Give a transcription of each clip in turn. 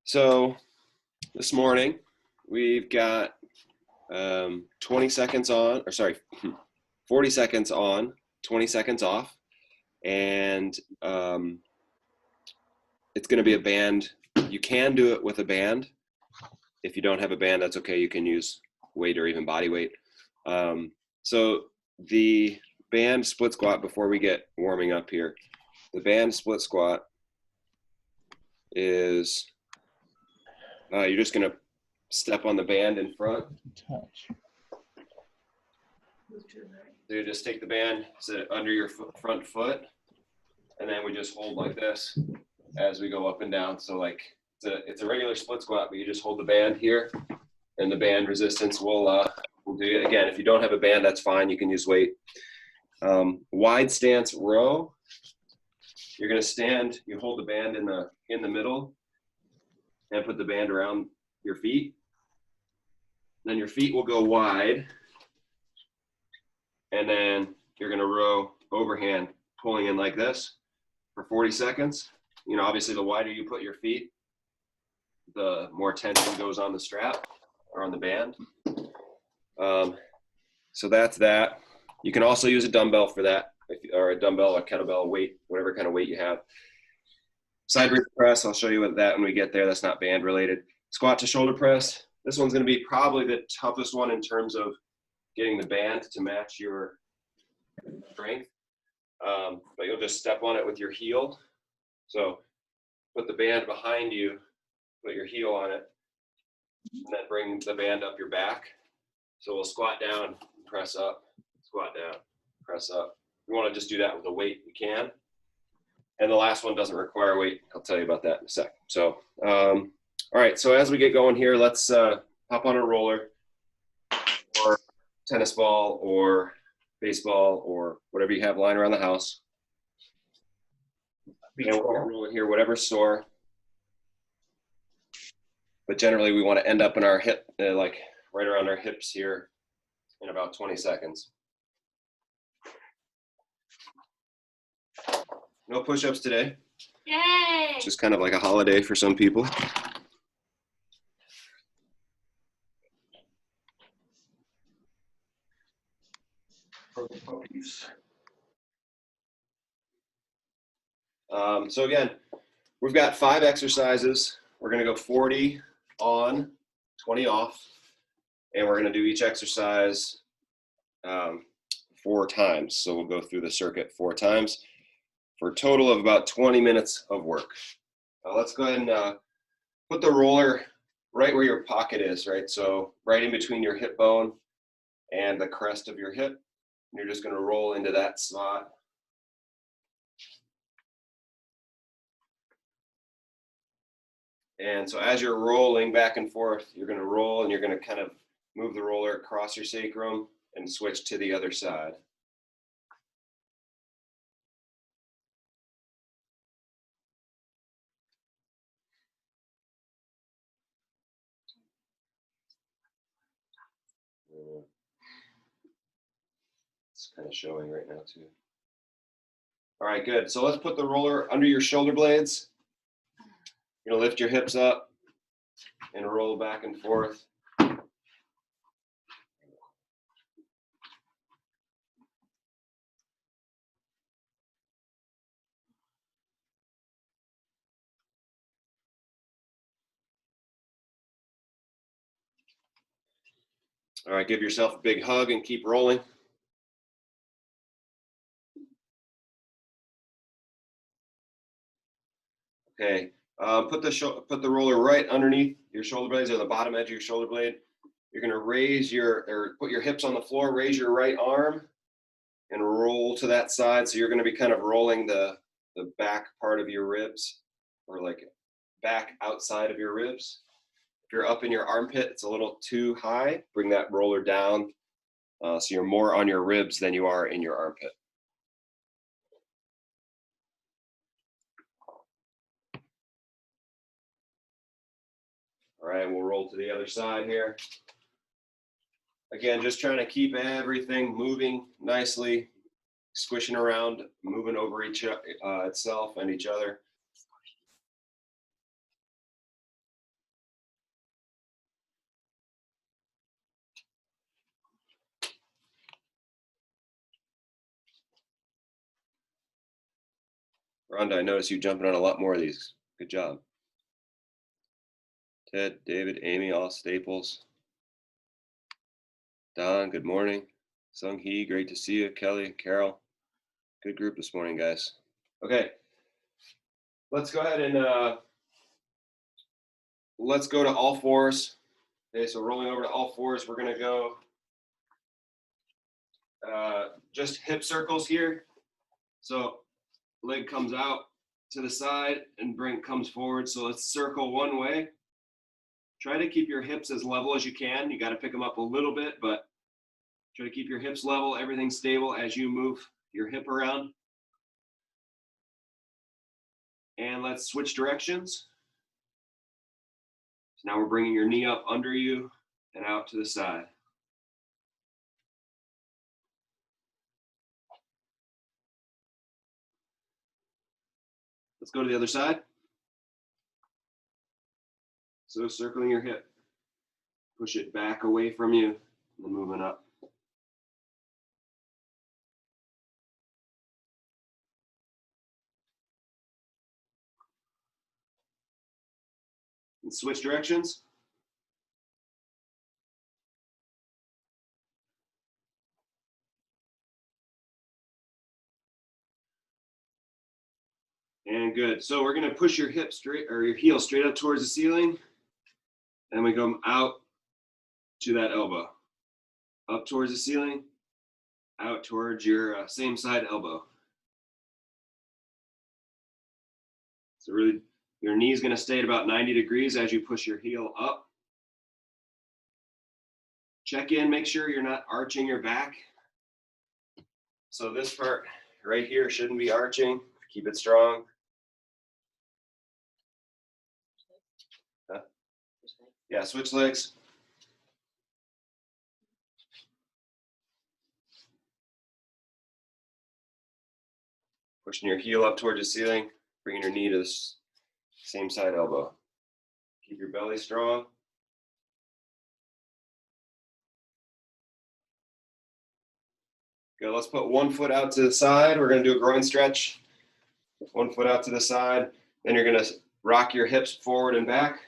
So this morning we've got 20 seconds on, or sorry, 40 seconds on, 20 seconds off, and it's going to be a band. You can do it with a band. If you don't have a band, that's okay. You can use weight or even body weight. So the band split squat, before we get warming up here, the band split squat is you're just going to step on the band in front. Touch. So you just take the band, set it under your front foot, and then we just hold like this as we go up and down. So like it's a regular split squat, but you just hold the band here, and the band resistance will do it. Again, if you don't have a band, that's fine. You can use weight. Wide stance row. You're going to stand. You hold the band in the middle, and put the band around your feet. Then your feet will go wide. And then you're going to row overhand, pulling in like this for 40 seconds. You know, obviously the wider you put your feet, the more tension goes on the strap or on the band. So that's that. You can also use a dumbbell for that, or a dumbbell, a kettlebell, weight, whatever kind of weight you have. Side raise press, I'll show you what that when we get there. That's not band related. Squat to shoulder press. This one's going to be probably the toughest one in terms of getting the band to match your strength. But you'll just step on it with your heel. So put the band behind you, put your heel on it, and then bring the band up your back. So we'll squat down, press up, squat down, press up. If you want to just do that with a weight, you can. And the last one doesn't require weight. I'll tell you about that in a sec. So, all right, so as we get going here, let's hop on a roller or tennis ball or baseball or whatever you have lying around the house. And we're rolling here, whatever's sore. But generally, we want to end up in our hip, like right around our hips here in about 20 seconds. No push-ups today. Yay! Just kind of like a holiday for some people. So again, we've got 5 exercises. We're going to go 40 on, 20 off, and we're going to do each exercise 4 times. So we'll go through the circuit 4 times for a total of about 20 minutes of work. Let's go ahead and put the roller right where your pocket is, right? So right in between your hip bone and the crest of your hip. You're just going to roll into that spot. And so as you're rolling back and forth, you're going to roll and you're going to kind of move the roller across your sacrum and switch to the other side. It's kind of showing right now too. All right, good. So let's put the roller under your shoulder blades. You're going to lift your hips up and roll back and forth. All right, give yourself a big hug and keep rolling. Okay, put the roller right underneath your shoulder blades, or the bottom edge of your shoulder blade. You're going to put your hips on the floor, raise your right arm, and roll to that side. So you're going to be kind of rolling the back part of your ribs, or like back outside of your ribs. If you're up in your armpit, it's a little too high. Bring that roller down so you're more on your ribs than you are in your armpit. All right, we'll roll to the other side here. Again, just trying to keep everything moving nicely, squishing around, moving over itself and each other. Rhonda, I noticed you jumping on a lot more of these. Good job. Ted, David, Amy, all staples. Don, good morning. Sung Hee, great to see you. Kelly, Carol, good group this morning, guys. Okay, let's go ahead and let's go to all fours. Okay, so rolling over to all fours, we're gonna go just hip circles here. So leg comes out to the side and comes forward. So let's circle one way. Try to keep your hips as level as you can. You got to pick them up a little bit, but try to keep your hips level, everything stable as you move your hip around. And let's switch directions. So now we're bringing your knee up under you and out to the side. Let's go to the other side. So circling your hip, push it back away from you and moving up. And switch directions. And good. So we're going to push your hip straight, or your heel straight up towards the ceiling. And we come out to that elbow. Up towards the ceiling, out towards your same side elbow. So really, your knee is going to stay at about 90 degrees as you push your heel up. Check in, make sure you're not arching your back. So this part right here shouldn't be arching. Keep it strong. Huh? Yeah, switch legs. Pushing your heel up towards the ceiling, bringing your knee to the same side elbow. Keep your belly strong. Good, let's put one foot out to the side. We're gonna do a groin stretch. One foot out to the side. Then you're gonna rock your hips forward and back.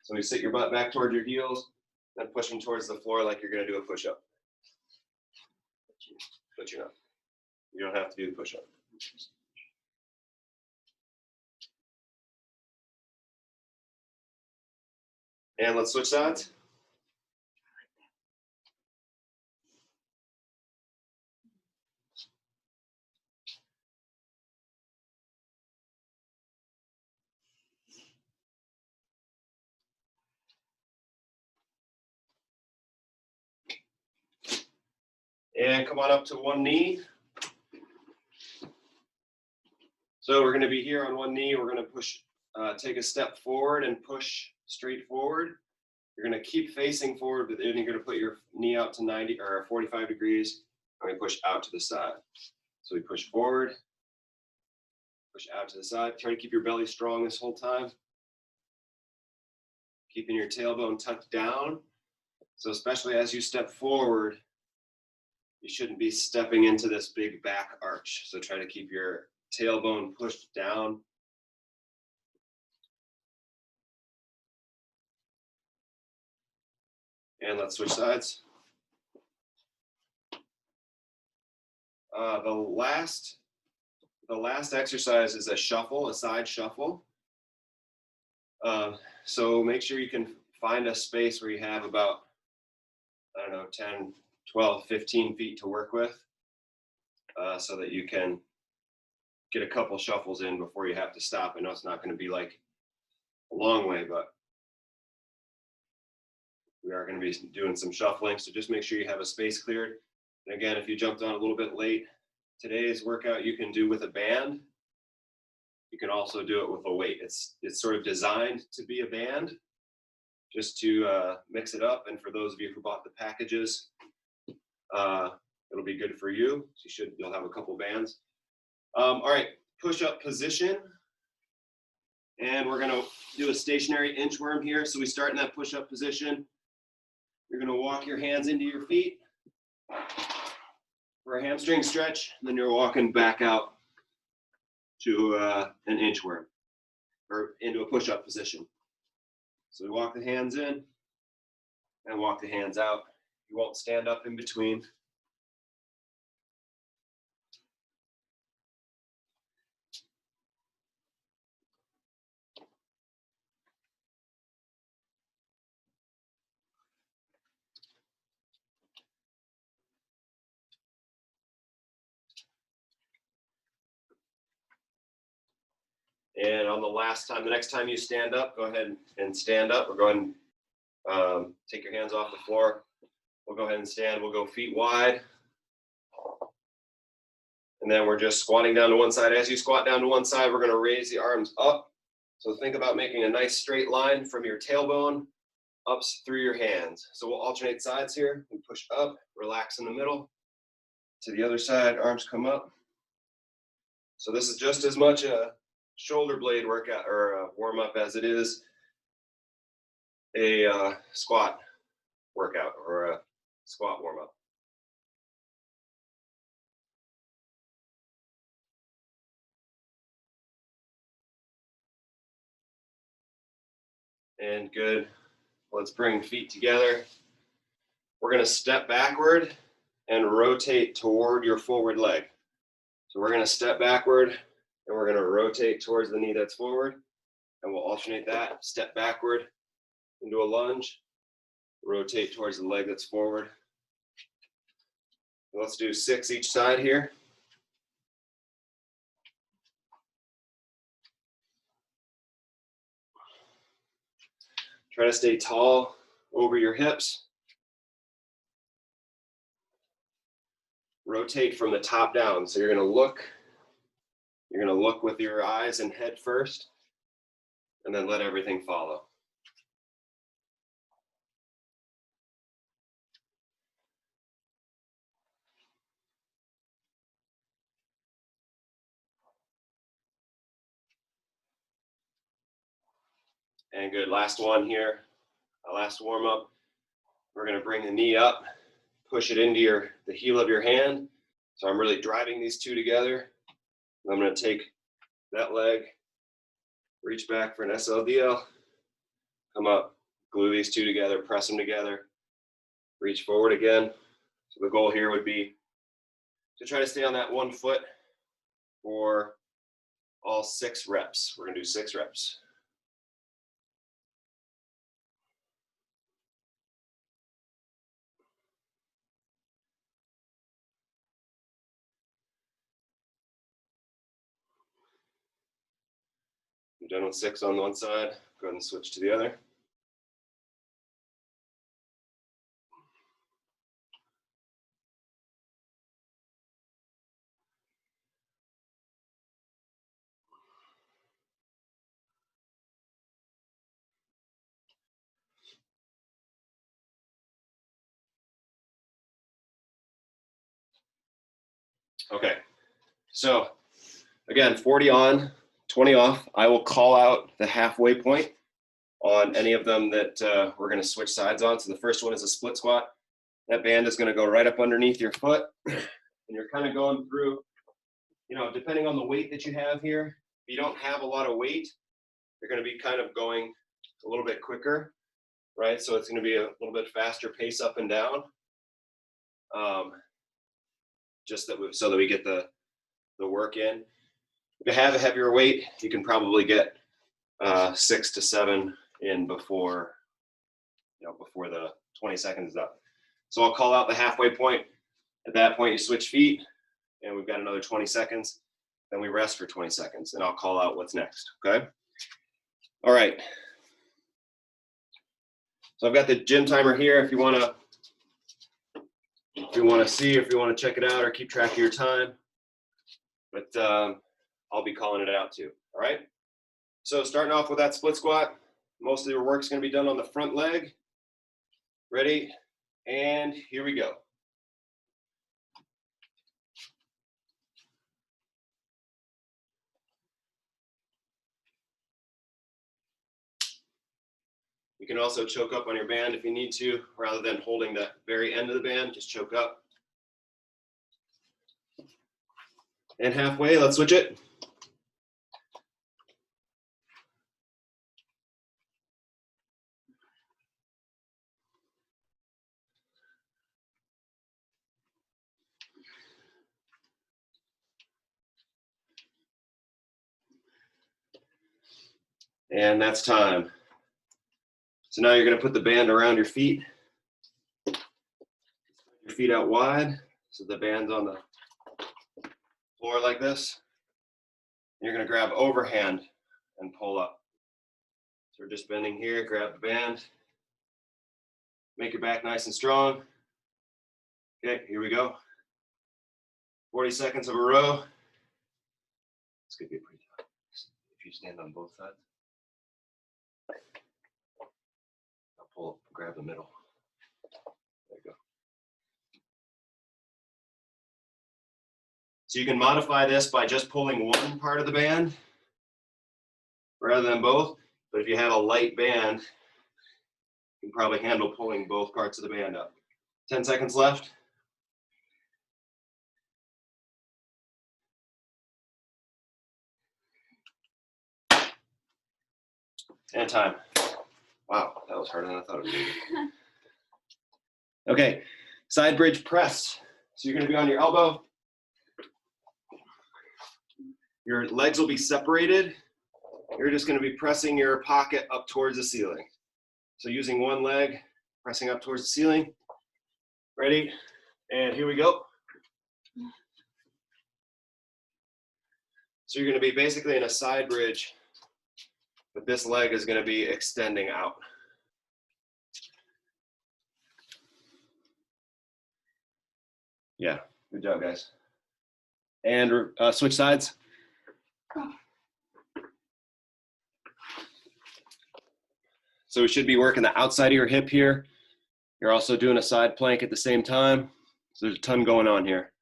So you sit your butt back towards your heels, then pushing towards the floor like you're gonna do a push-up. But you're not. You don't have to do the push-up. And let's switch sides. And come on up to one knee. So we're going to be here on one knee. We're going to push, take a step forward and push straight forward. You're going to keep facing forward, but then you're going to put your knee out to 90 or 45 degrees. And we push out to the side. So we push forward, push out to the side. Try to keep your belly strong this whole time. Keeping your tailbone tucked down. So especially as you step forward, you shouldn't be stepping into this big back arch. So try to keep your tailbone pushed down. And let's switch sides. The last exercise is a shuffle, a side shuffle. So make sure you can find a space where you have about, I don't know, 10, 12, 15 feet to work with, so that you can get a couple shuffles in before you have to stop. I know it's not going to be like a long way, but we are going to be doing some shuffling. So just make sure you have a space cleared. And again, if you jumped on a little bit late, today's workout you can do with a band. You can also do it with a weight. It's sort of designed to be a band, just to mix it up. And for those of you who bought the packages, it'll be good for you. So you'll have a couple bands. All right, push-up position. And we're gonna do a stationary inchworm here. So we start in that push-up position. You're gonna walk your hands into your feet for a hamstring stretch, and then you're walking back out to an inchworm or into a push-up position. So we walk the hands in and walk the hands out. You won't stand up in between. And on the last time, the next time you stand up, go ahead and stand up, or go ahead and take your hands off the floor. We'll go ahead and stand. We'll go feet wide. And then we're just squatting down to one side. As you squat down to one side, we're going to raise the arms up. So think about making a nice straight line from your tailbone up through your hands. So we'll alternate sides here. We push up, relax in the middle. To the other side, arms come up. So this is just as much a shoulder blade workout or a warm up as it is a squat workout or a squat warm up. And good. Let's bring feet together. We're going to step backward and rotate toward your forward leg. So we're going to step backward and we're going to rotate towards the knee that's forward. And we'll alternate that. Step backward into a lunge. Rotate towards the leg that's forward. Let's do 6 each side here. Try to stay tall over your hips. Rotate from the top down. So you're going to look with your eyes and head first, and then let everything follow. And good, last one here, last warm up. We're going to bring the knee up, push it into the heel of your hand. So I'm really driving these two together. I'm going to take that leg, reach back for an SLDL, come up, glue these two together, press them together, reach forward again. So the goal here would be to try to stay on that 1 foot for all 6 reps. We're going to do 6 reps. You're done with 6 on one side, go ahead and switch to the other. Okay, so again, 40 on, 20 off. I will call out the halfway point on any of them that we're going to switch sides on. So the first one is a split squat. That band is going to go right up underneath your foot, and you're kind of going through, depending on the weight that you have here. If you don't have a lot of weight, you're going to be kind of going a little bit quicker, right? So it's going to be a little bit faster pace up and down, so that we get the work in. If you have a heavier weight, you can probably get 6 to 7 in before the 20 seconds is up. So I'll call out the halfway point. At that point, you switch feet, and we've got another 20 seconds. Then we rest for 20 seconds, and I'll call out what's next, okay? All right. So I've got the gym timer here if you want to see, if you want to check it out or keep track of your time. But I'll be calling it out too, all right? So starting off with that split squat, most of your work's going to be done on the front leg. Ready? And here we go. You can also choke up on your band if you need to, rather than holding the very end of the band, just choke up. And halfway, let's switch it. And that's time. So now you're going to put the band around your feet. Your feet out wide, so the band's on the floor like this. You're going to grab overhand and pull up. So we're just bending here, grab the band. Make your back nice and strong. Okay, here we go. 40 seconds of a row. It's going to be pretty tough if you stand on both sides. I'll pull up, grab the middle. There you go. So you can modify this by just pulling one part of the band rather than both. But if you have a light band, you can probably handle pulling both parts of the band up. 10 seconds left. And time. Wow, that was harder than I thought it would be. Okay, side bridge press. So you're going to be on your elbow. Your legs will be separated. You're just going to be pressing your pocket up towards the ceiling. So using one leg, pressing up towards the ceiling. Ready? And here we go. So you're going to be basically in a side bridge, but this leg is going to be extending out. Yeah, good job, guys. And switch sides. So we should be working the outside of your hip here. You're also doing a side plank at the same time. So there's a ton going on here.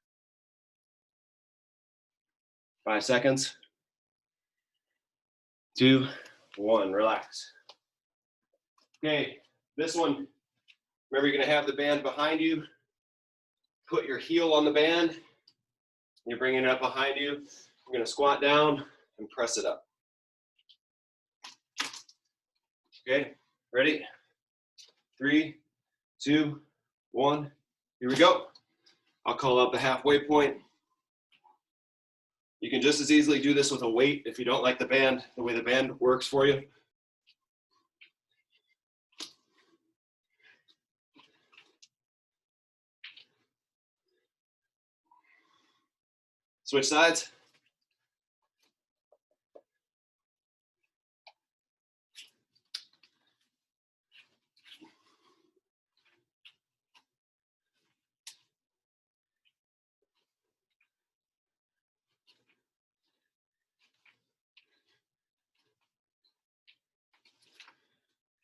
5 seconds. 2, 1, relax. Okay, this one, remember you're gonna have the band behind you. Put your heel on the band. You're bringing it up behind you. You're gonna squat down and press it up. Okay, ready? 3, 2, 1, here we go. I'll call out the halfway point. You can just as easily do this with a weight if you don't like the band, the way the band works for you. Switch sides.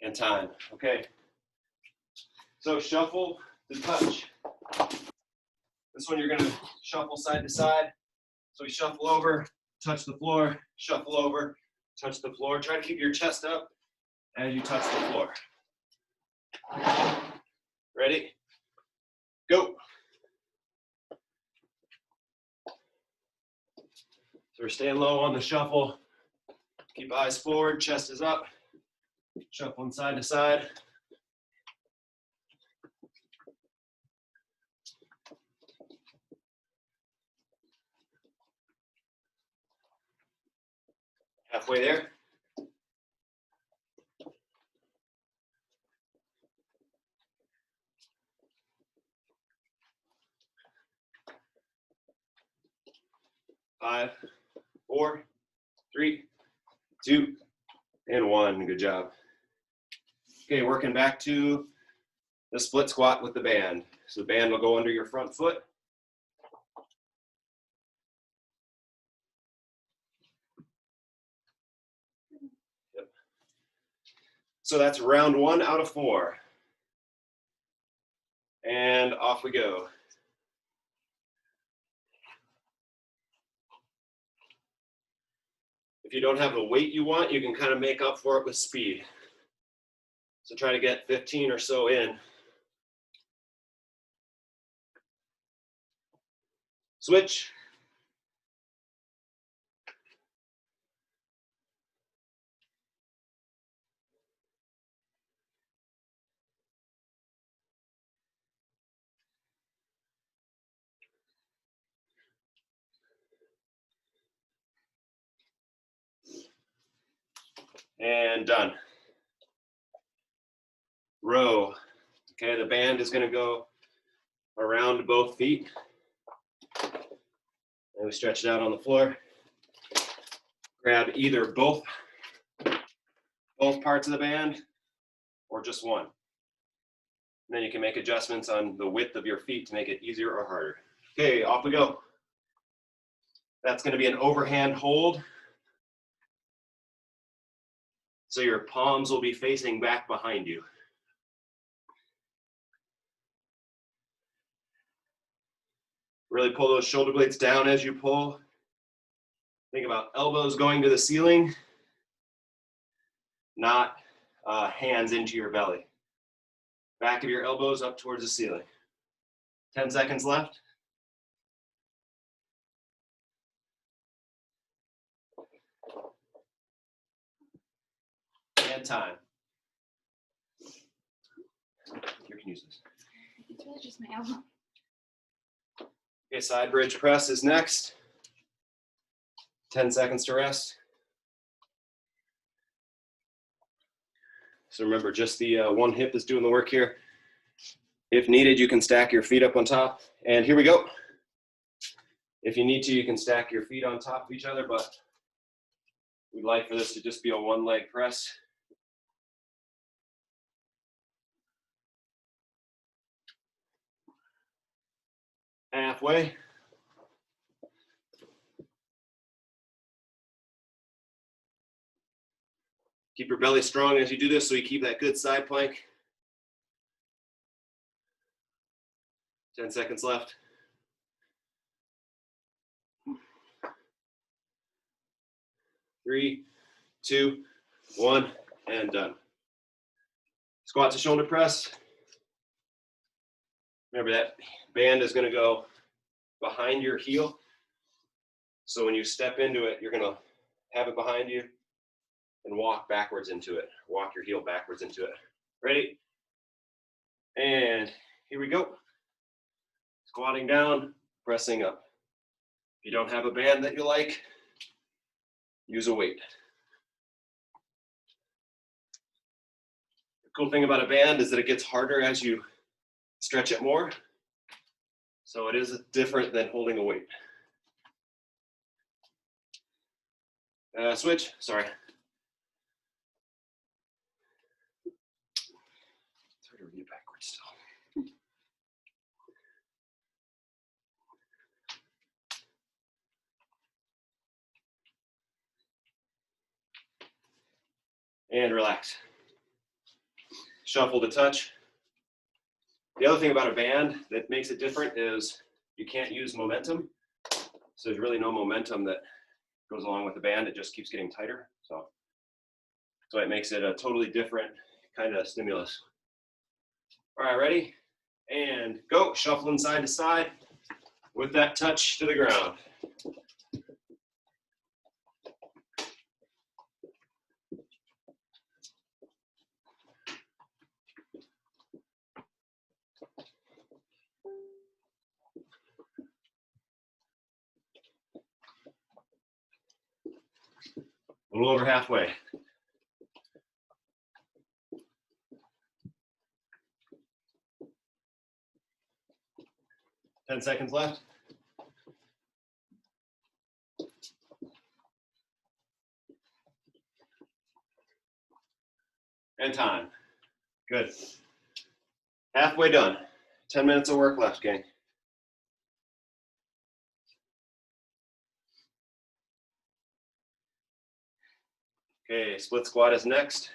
And time. Okay. So shuffle to touch. This one you're going to shuffle side to side. So we shuffle over, touch the floor, shuffle over, touch the floor. Try to keep your chest up as you touch the floor. Ready? Go. So we're staying low on the shuffle. Keep eyes forward, chest is up. Shuffling side to side. Halfway there. Five, 4, 3, 2, and 1. Good job. Okay, working back to the split squat with the band. So the band will go under your front foot. Yep. So that's round 1 out of 4. And off we go. If you don't have the weight you want, you can kind of make up for it with speed. So try to get 15 or so in. Switch. And done. Row. Okay, the band is going to go around both feet. And we stretch it out on the floor. Grab either both parts of the band or just one. And then you can make adjustments on the width of your feet to make it easier or harder. Okay, off we go. That's going to be an overhand hold. So your palms will be facing back behind you. Really pull those shoulder blades down as you pull. Think about elbows going to the ceiling, not hands into your belly. Back of your elbows up towards the ceiling. 10 seconds left. And time. You can use this. It's really just my elbow. Okay, side bridge press is next. 10 seconds to rest. So remember, just the one hip is doing the work here. If needed, you can stack your feet up on top. And here we go. If you need to, you can stack your feet on top of each other, but we'd like for this to just be a one leg press. Halfway. Keep your belly strong as you do this so you keep that good side plank. 10 seconds left. Three, two, one, and done. Squat to shoulder press. Remember that band is going to go behind your heel. So when you step into it, you're going to have it behind you and walk backwards into it. Walk your heel backwards into it. Ready? And here we go. Squatting down, pressing up. If you don't have a band that you like, use a weight. The cool thing about a band is that it gets harder as you stretch it more. So it is different than holding a weight. Switch, sorry. It's hard to read backwards still. And relax. Shuffle to touch. The other thing about a band that makes it different is you can't use momentum. So there's really no momentum that goes along with the band. It just keeps getting tighter. So it makes it a totally different kind of stimulus. All right, ready? And go. Shuffling side to side with that touch to the ground. A little over halfway. Ten seconds left. And time. Good. Halfway done. 10 minutes of work left, gang. Okay, split squat is next.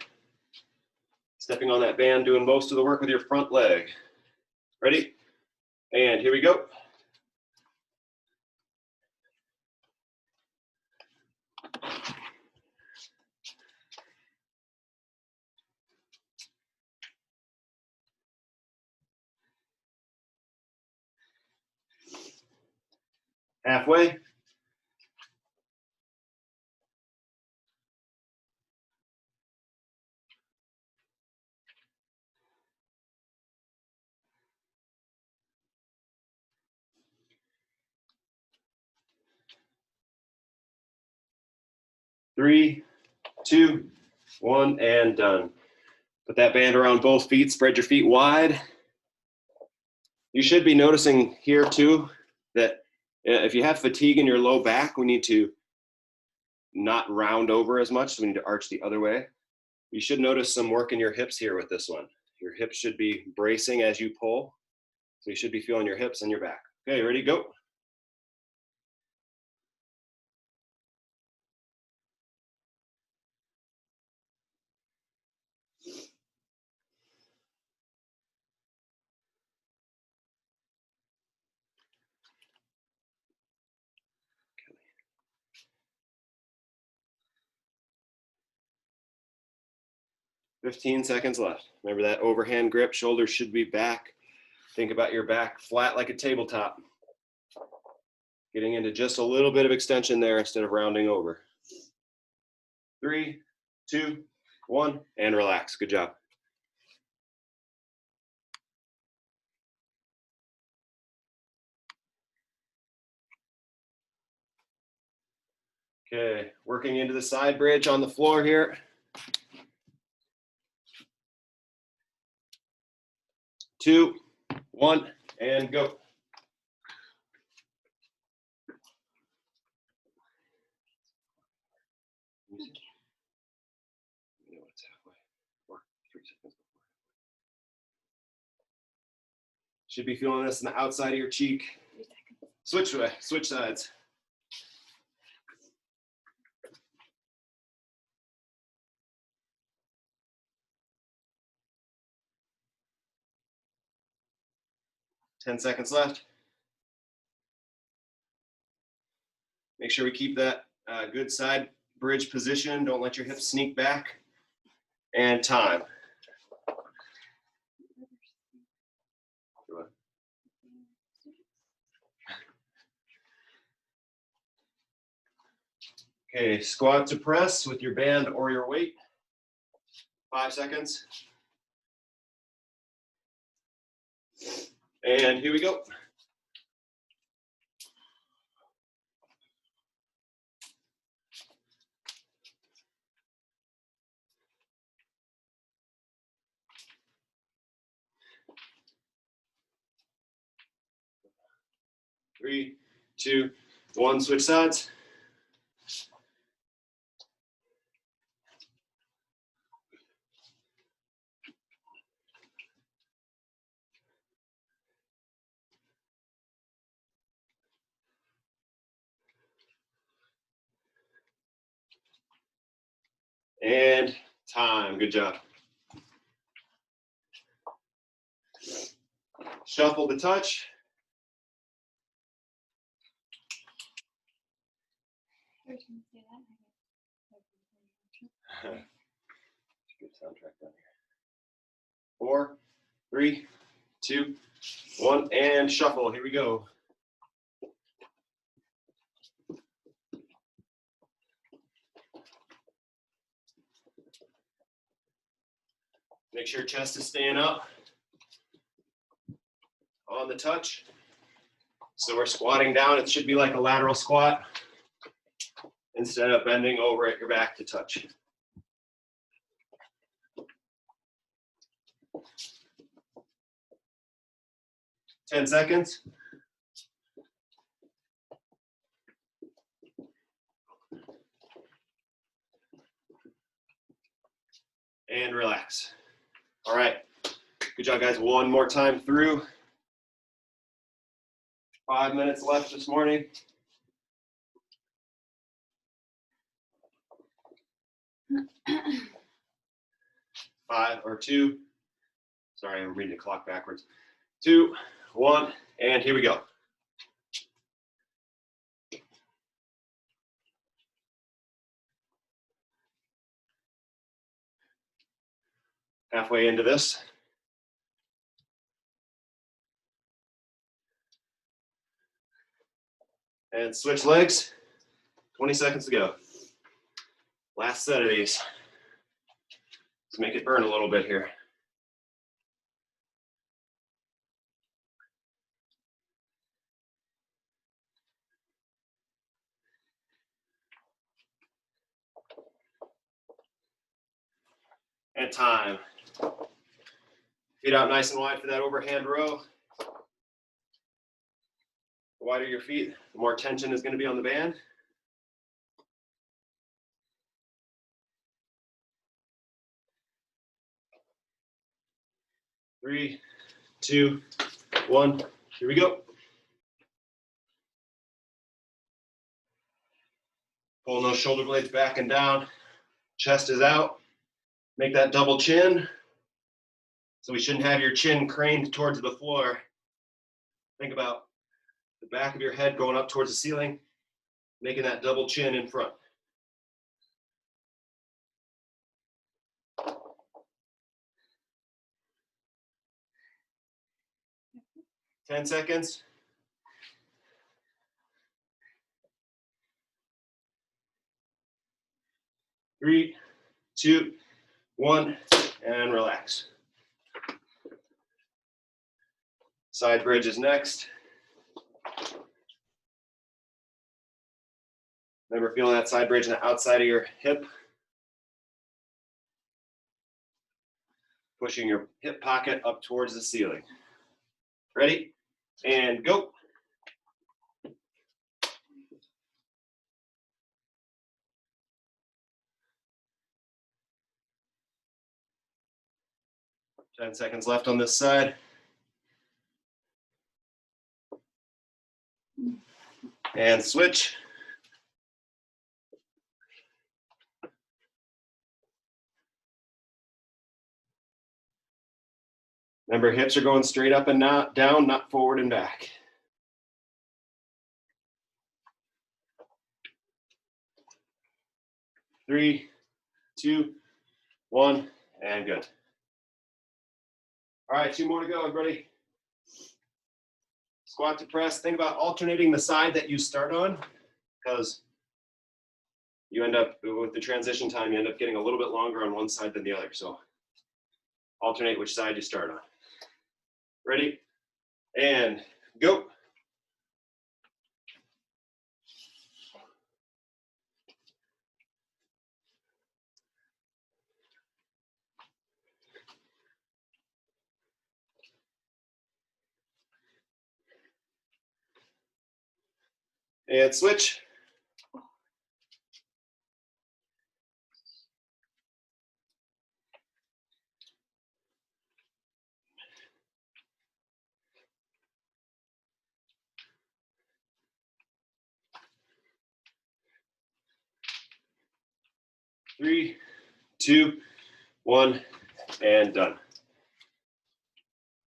Stepping on that band, doing most of the work with your front leg. Ready? And here we go. Halfway. Three, two, one, and done. Put that band around both feet, spread your feet wide. You should be noticing here too that if you have fatigue in your low back, we need to not round over as much, so we need to arch the other way. You should notice some work in your hips here with this one. Your hips should be bracing as you pull, so you should be feeling your hips and your back. Okay, ready, go. Okay. 15 seconds left. Remember that overhand grip, shoulders should be back. Think about your back flat like a tabletop. Getting into just a little bit of extension there instead of rounding over. 3, 2, 1, and relax. Good job. Okay, working into the side bridge on the floor here. 2, 1, and go. Should be feeling this on the outside of your cheek. Switch way, switch sides. Ten seconds left. Make sure we keep that good side bridge position. Don't let your hips sneak back. And time. Okay, squat to press with your band or your weight. 5 seconds. And here we go. Three, two, one, switch sides. And time, good job. Shuffle the touch. Good soundtrack down here. 4, 3, 2, 1, and shuffle. Here we go. Make sure your chest is staying up on the touch. So we're squatting down. It should be like a lateral squat instead of bending over at your back to touch. Ten seconds. And relax. All right. Good job, guys. One more time through. 5 minutes left this morning. 5 or 2. Sorry, I'm reading the clock backwards. 2, 1, and here we go. Halfway into this. And switch legs. 20 seconds to go. Last set of these. Let's make it burn a little bit here. And time. Feet out nice and wide for that overhand row. The wider your feet, the more tension is going to be on the band. Three, two, one. Here we go. Pulling those shoulder blades back and down. Chest is out. Make that double chin. So we shouldn't have your chin craned towards the floor. Think about the back of your head going up towards the ceiling, making that double chin in front. Ten seconds. Three, two, one, and relax. Side bridge is next. Remember feeling that side bridge on the outside of your hip. Pushing your hip pocket up towards the ceiling. Ready? And go. Ten seconds left on this side. And switch. Remember, hips are going straight up and not down, not forward and back. Three, two, one, and good. All right, two more to go, everybody. Squat to press. Think about alternating the side that you start on, because you end up, with the transition time, you end up getting a little bit longer on one side than the other. So alternate which side you start on. Ready? And go. And switch. Three, two, one, and done.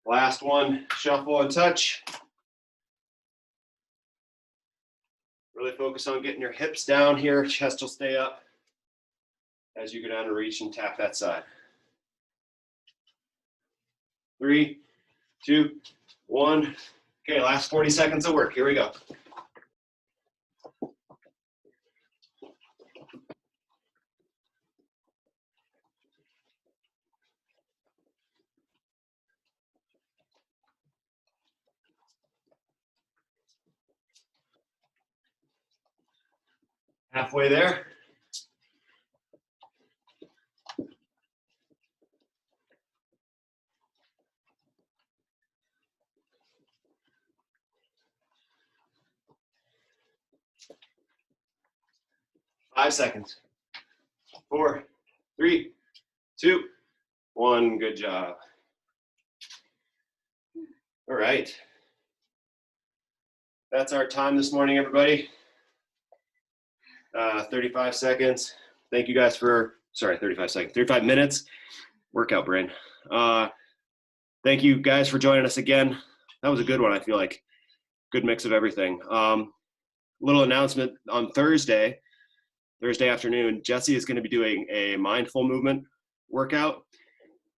Last one, shuffle and touch. Really focus on getting your hips down here. Chest will stay up as you go down and reach and tap that side. Three, two, one. Okay, last 40 seconds of work. Here we go. Halfway there. Five seconds. Four, three, two, one. Good job. All right. That's our time this morning, everybody. 35 seconds. Thank you guys for, 35 seconds, 35 minutes. Workout brain. Thank you guys for joining us again. That was a good one, I feel like. Good mix of everything. Little announcement on Thursday afternoon, Jesse is going to be doing a mindful movement workout.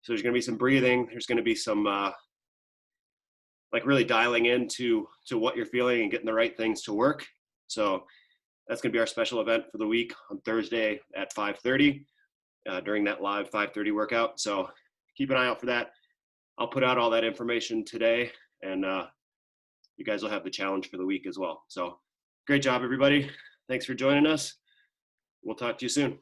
So there's going to be some breathing. There's going to be some like really dialing into what you're feeling and getting the right things to work. So that's going to be our special event for the week on Thursday at 5:30 during that live 5:30 workout. So keep an eye out for that. I'll put out all that information today, and you guys will have the challenge for the week as well. So great job, everybody. Thanks for joining us. We'll talk to you soon.